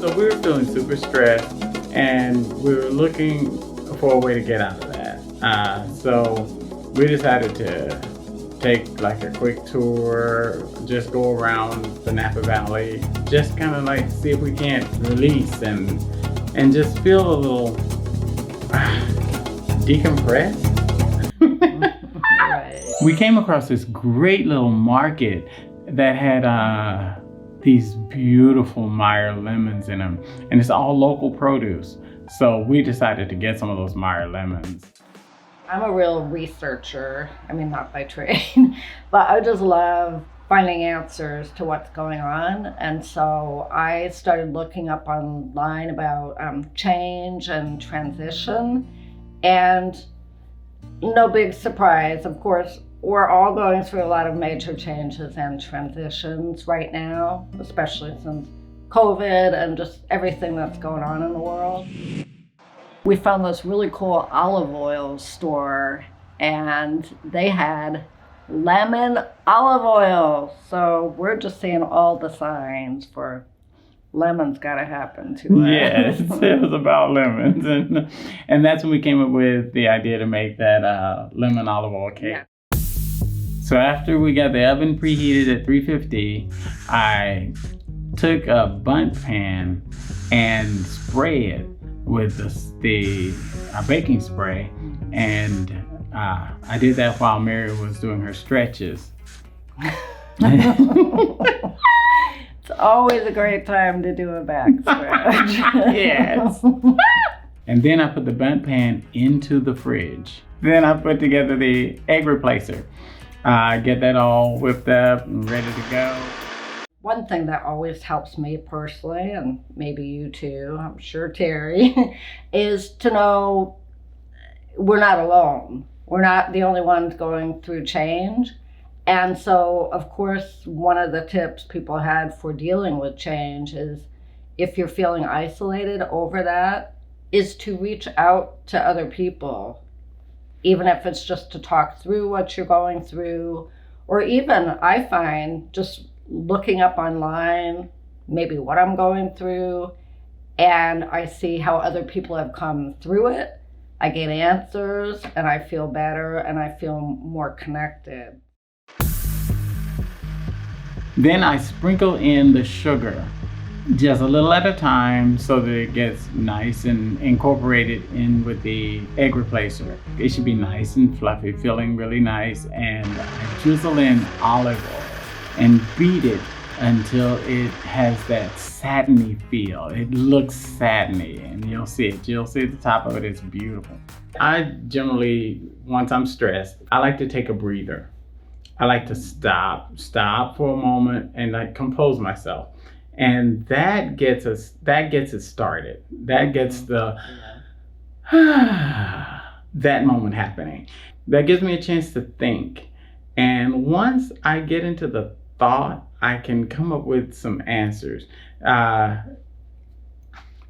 So we were feeling super stressed, and we were looking for a way to get out of that. So we decided to take like a quick tour, just go around the Napa Valley, just kind of like see if we can't release and just feel a little decompressed. Right. We came across this great little market that had these beautiful Meyer lemons in them, and it's all local produce. So we decided to get some of those Meyer lemons. I'm a real researcher. I mean, not by trade, but I just love finding answers to what's going on. And so I started looking up online about change and transition. And no big surprise, of course, we're all going through a lot of major changes and transitions right now, especially since COVID and just everything that's going on in the world. We found this really cool olive oil store, and they had lemon olive oil. So we're just seeing all the signs for lemons gotta happen to us. Yes, it was about lemons. And that's when we came up with the idea to make that lemon olive oil cake. Yeah. So after we got the oven preheated at 350, I took a bundt pan and sprayed it with the baking spray, and I did that while Mary was doing her stretches. It's always a great time to do a back stretch. Yes. And then I put the bundt pan into the fridge. Then I put together the egg replacer. Get that all whipped up and ready to go. One thing that always helps me personally, and maybe you too, I'm sure Terry, is to know we're not alone. We're not the only ones going through change. And so, of course, one of the tips people had for dealing with change is if you're feeling isolated over that, is to reach out to other people, even if it's just to talk through what you're going through, or even, I find, just looking up online, maybe what I'm going through, and I see how other people have come through it. I get answers, and I feel better, and I feel more connected. Then I sprinkle in the sugar, just a little at a time, so that it gets nice and incorporated in with the egg replacer. It should be nice and fluffy, feeling really nice, and I drizzle in olive oil and beat it until it has that satiny feel. It looks satiny, and you'll see it. You'll see the top of it. It's beautiful. I generally, once I'm stressed, I like to take a breather. I like to stop for a moment and like compose myself. And that gets it started. That gets the that moment happening. That gives me a chance to think. And once I get into the thought, I can come up with some answers.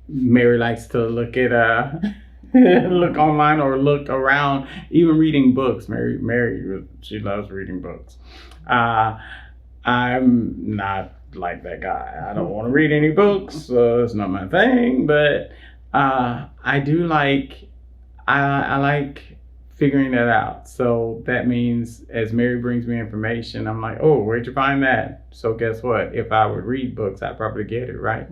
Mary likes to look at look online or look around, even reading books. Mary, she loves reading books. I'm not like that guy. I don't want to read any books, so it's not my thing. But I do like, I like figuring that out. So that means as Mary brings me information, I'm like, oh, where'd you find that? So guess what? If I would read books, I'd probably get it, right?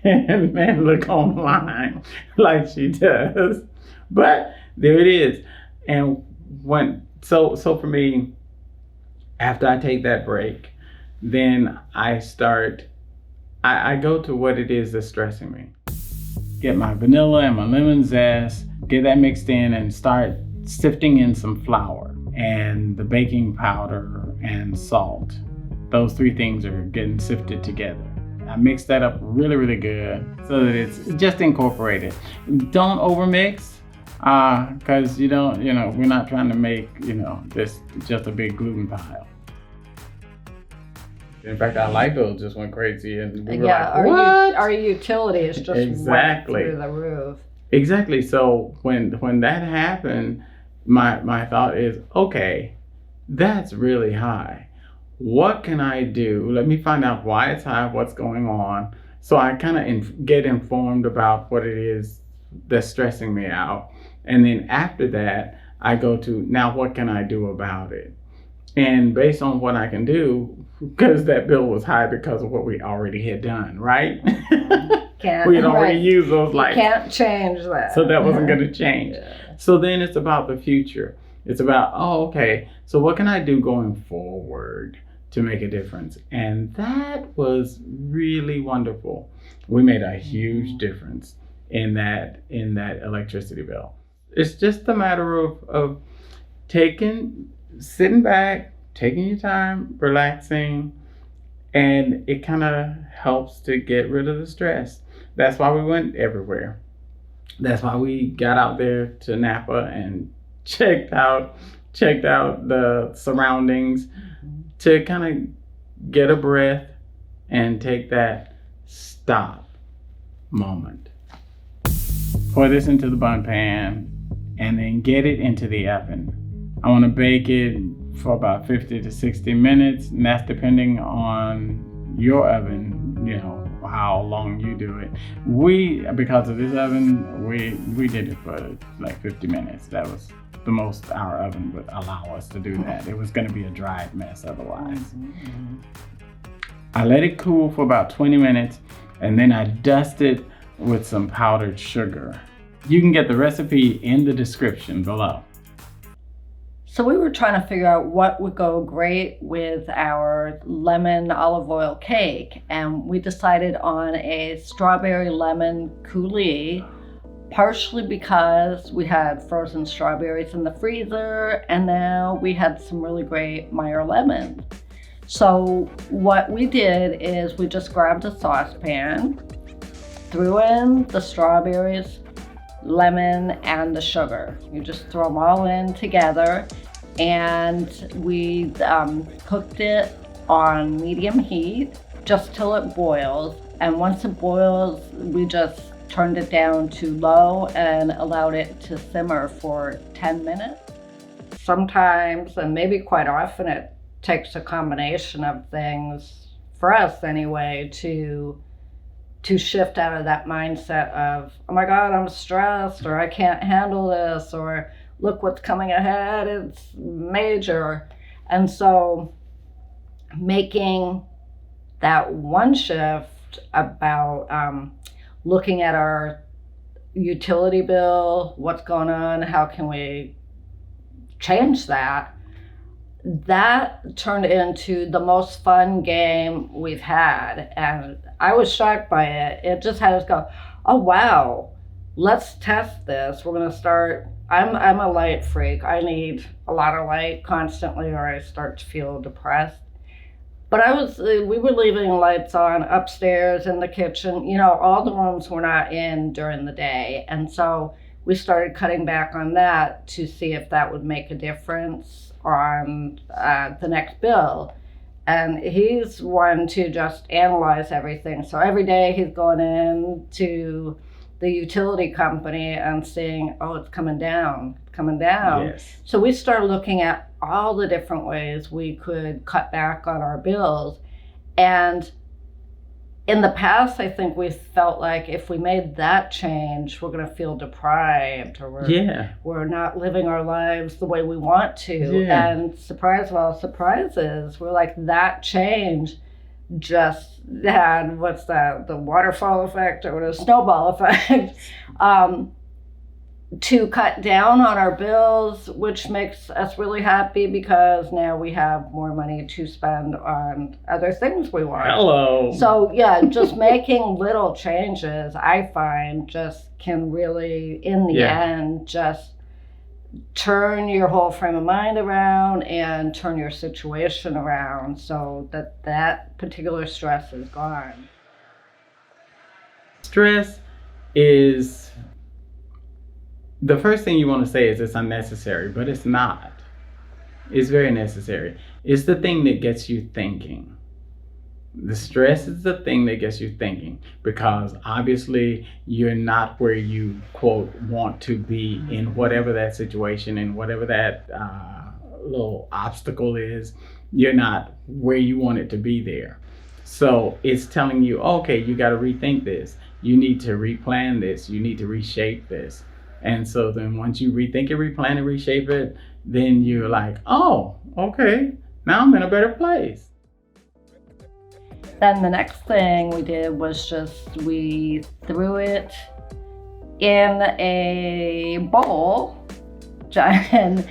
And then look online like she does. But there it is. And so for me, after I take that break, then I go to what it is that's stressing me. Get my vanilla and my lemon zest, get that mixed in, and start sifting in some flour and the baking powder and salt. Those three things are getting sifted together. I mix that up really, really good so that it's just incorporated. Don't overmix, because we're not trying to make, this just a big gluten pile. In fact, our light bill just went crazy, and we were like, what? Our utilities just exactly went through the roof. Exactly. So when that happened, my thought is, okay, that's really high. what can I do? Let me find out why it's high, what's going on. So I kind of get informed about what it is that's stressing me out. And then after that, I go to, now what can I do about it? And based on what I can do, because that bill was high because of what we already had done, right? We had already used those lights. Can't change that. So that wasn't going to change. Yeah. So then it's about the future. It's about, oh, okay, so what can I do going forward to make a difference? And that was really wonderful. We made a huge difference in that electricity bill. It's just a matter of sitting back, taking your time, relaxing, and it kind of helps to get rid of the stress. That's why we went everywhere. That's why we got out there to Napa and checked out the surroundings to kind of get a breath and take that stop moment. Pour this into the bun pan and then get it into the oven. I want to bake it for about 50 to 60 minutes, and that's depending on your oven, you know, how long you do it. Because of this oven, we did it for like 50 minutes. That was the most our oven would allow us to do that. It was going to be a dried mess otherwise. I let it cool for about 20 minutes, and then I dust it with some powdered sugar. You can get the recipe in the description below. So we were trying to figure out what would go great with our lemon olive oil cake, and we decided on a Strawberry Lemon Coulis, partially because we had frozen strawberries in the freezer, and now we had some really great Meyer lemons. So what we did is we just grabbed a saucepan, threw in the strawberries, lemon, and the sugar. You just throw them all in together, and we cooked it on medium heat just till it boils. And once it boils, we just turned it down to low and allowed it to simmer for 10 minutes. Sometimes, and maybe quite often, it takes a combination of things, for us anyway, to shift out of that mindset of, oh my God, I'm stressed, or I can't handle this, or look what's coming ahead, it's major. And so making that one shift about looking at our utility bill, what's going on, how can we change that, that turned into the most fun game we've had. And I was shocked by it. It just had us go, oh wow, let's test this. We're gonna start, I'm a light freak. I need a lot of light constantly or I start to feel depressed. But we were leaving lights on upstairs in the kitchen, you know, all the rooms we're not in during the day. And so we started cutting back on that to see if that would make a difference on the next bill. And he's one to just analyze everything. So every day he's going in to the utility company and seeing, oh, it's coming down. Yes. So we started looking at all the different ways we could cut back on our bills. And in the past, I think we felt like if we made that change, we're going to feel deprived, or we're not living our lives the way we want to. Yeah. And surprise of all surprises, we're like, that change just had, what's that, the waterfall effect or the snowball effect, to cut down on our bills, which makes us really happy because now we have more money to spend on other things we want. Hello. So yeah, just making little changes, I find, just can really, in the end, just turn your whole frame of mind around and turn your situation around so that particular stress is gone. Stress is, the first thing you want to say is it's unnecessary, but it's not. It's very necessary. It's the thing that gets you thinking. The stress is the thing that gets you thinking, because obviously you're not where you, quote, want to be in whatever that situation and whatever that little obstacle is. you're not where you want it to be there. So it's telling you, okay, you got to rethink this. You need to replan this. You need to reshape this. And so then once you rethink it, replan it, reshape it, then you're like, oh, okay, now I'm in a better place. Then the next thing we did was we threw it in a bowl. And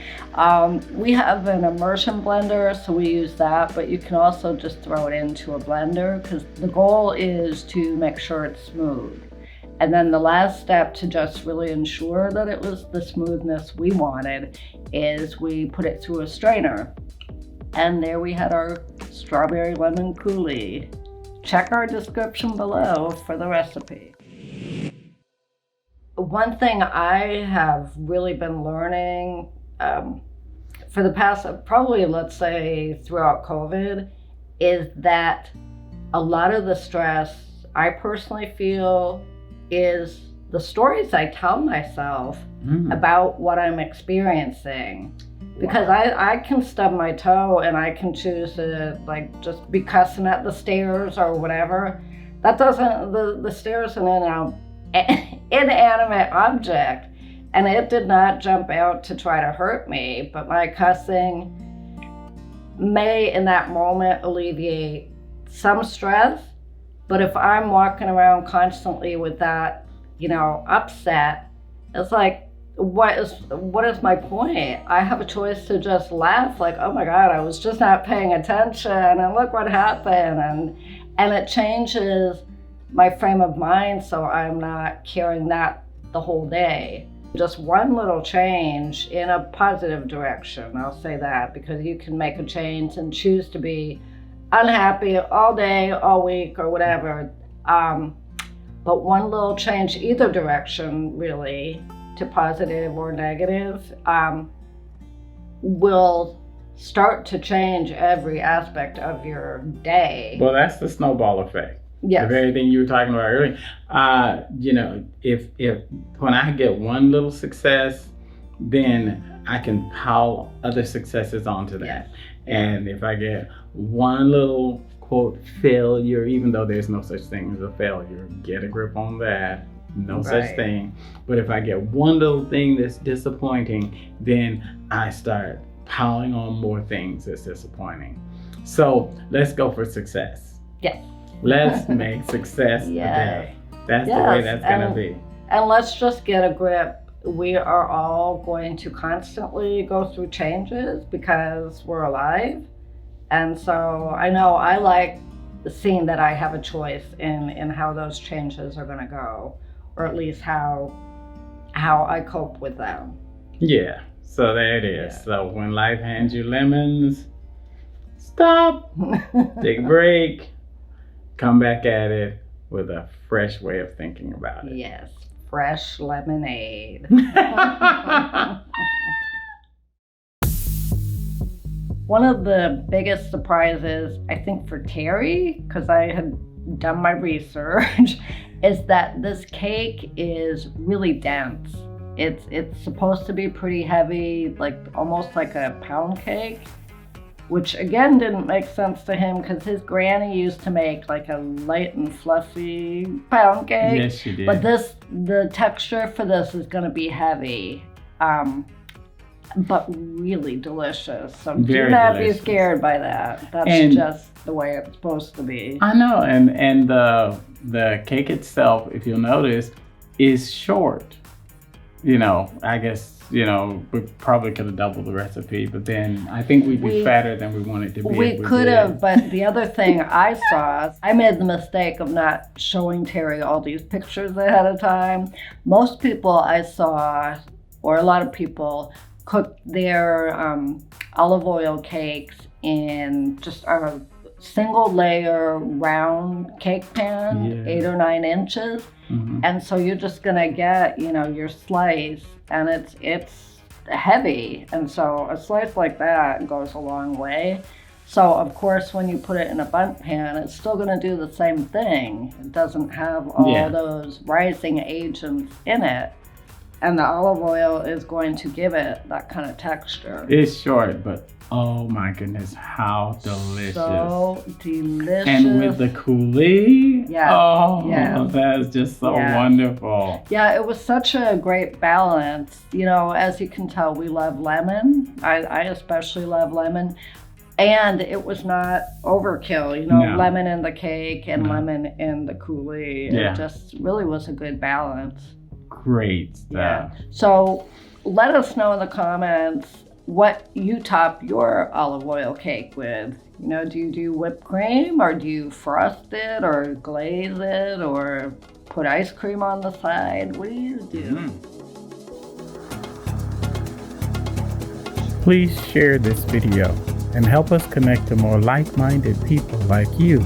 we have an immersion blender, so we use that, but you can also just throw it into a blender because the goal is to make sure it's smooth. And then the last step to just really ensure that it was the smoothness we wanted is we put it through a strainer. And there we had our Strawberry Lemon Coulis. Check our description below for the recipe. One thing I have really been learning for the past, probably let's say throughout COVID, is that a lot of the stress I personally feel is the stories I tell myself about what I'm experiencing. Because I can stub my toe and I can choose to like just be cussing at the stairs or whatever. That doesn't, the stairs are an inanimate object, and it did not jump out to try to hurt me, but my cussing may in that moment alleviate some stress. But if I'm walking around constantly with that, upset, it's like, what is my point? I have a choice to just laugh like, oh my God, I was just not paying attention and look what happened. And it changes my frame of mind so I'm not carrying that the whole day. Just one little change in a positive direction, I'll say that, because you can make a change and choose to be unhappy all day, all week, or whatever. But one little change either direction, really, to positive or negative, will start to change every aspect of your day. Well, that's the snowball effect. Yes. The very thing you were talking about earlier. If when I get one little success, then I can pile other successes onto that. Yes. And if I get one little quote failure, even though there's no such thing as a failure, get a grip on that. No such thing. But if I get one little thing that's disappointing, then I start piling on more things that's disappointing. So let's go for success. Yes. Let's make success the day. That's the way that's going to be. And let's just get a grip. We are all going to constantly go through changes because we're alive. And so I know I like seeing that I have a choice in how those changes are going to go, or at least how I cope with them. Yeah. So there it is. Yeah. So when life hands you lemons, stop, take a break, come back at it with a fresh way of thinking about it. Yes, fresh lemonade. One of the biggest surprises, I think, for Terry, because I had done my research, is that this cake is really dense. It's supposed to be pretty heavy, like almost like a pound cake, which again didn't make sense to him because his granny used to make like a light and fluffy pound cake. Yes, she did. But the texture for this is going to be heavy, but really delicious. So do not be scared by that. That's just the way it's supposed to be. I know, and the cake itself, if you'll notice, is short. I guess, we probably could have doubled the recipe, but then I think we'd be fatter than we wanted to be. We could have, but the other thing I saw, I made the mistake of not showing Terry all these pictures ahead of time. Most people I saw, or a lot of people, cook their olive oil cakes in just a single layer round cake pan, 8 or 9 inches. Mm-hmm. And so you're just gonna get, your slice, and it's heavy. And so a slice like that goes a long way. So of course, when you put it in a bundt pan, it's still gonna do the same thing. It doesn't have all those rising agents in it. And the olive oil is going to give it that kind of texture. It's short, but Oh my goodness, how delicious. So delicious. And with the coulis, Yeah. oh, Yeah. that's just so Yeah. wonderful. Yeah, it was such a great balance. You know, as you can tell, we love lemon. I especially love lemon. And it was not overkill, you know, No. lemon in the cake and No. lemon in the coulis. Yeah. It just really was a good balance. Great stuff. Yeah. So let us know in the comments what you top your olive oil cake with. You know, do you do whipped cream, or do you frost it or glaze it or put ice cream on the side? What do you do? Please share this video and help us connect to more like-minded people like you.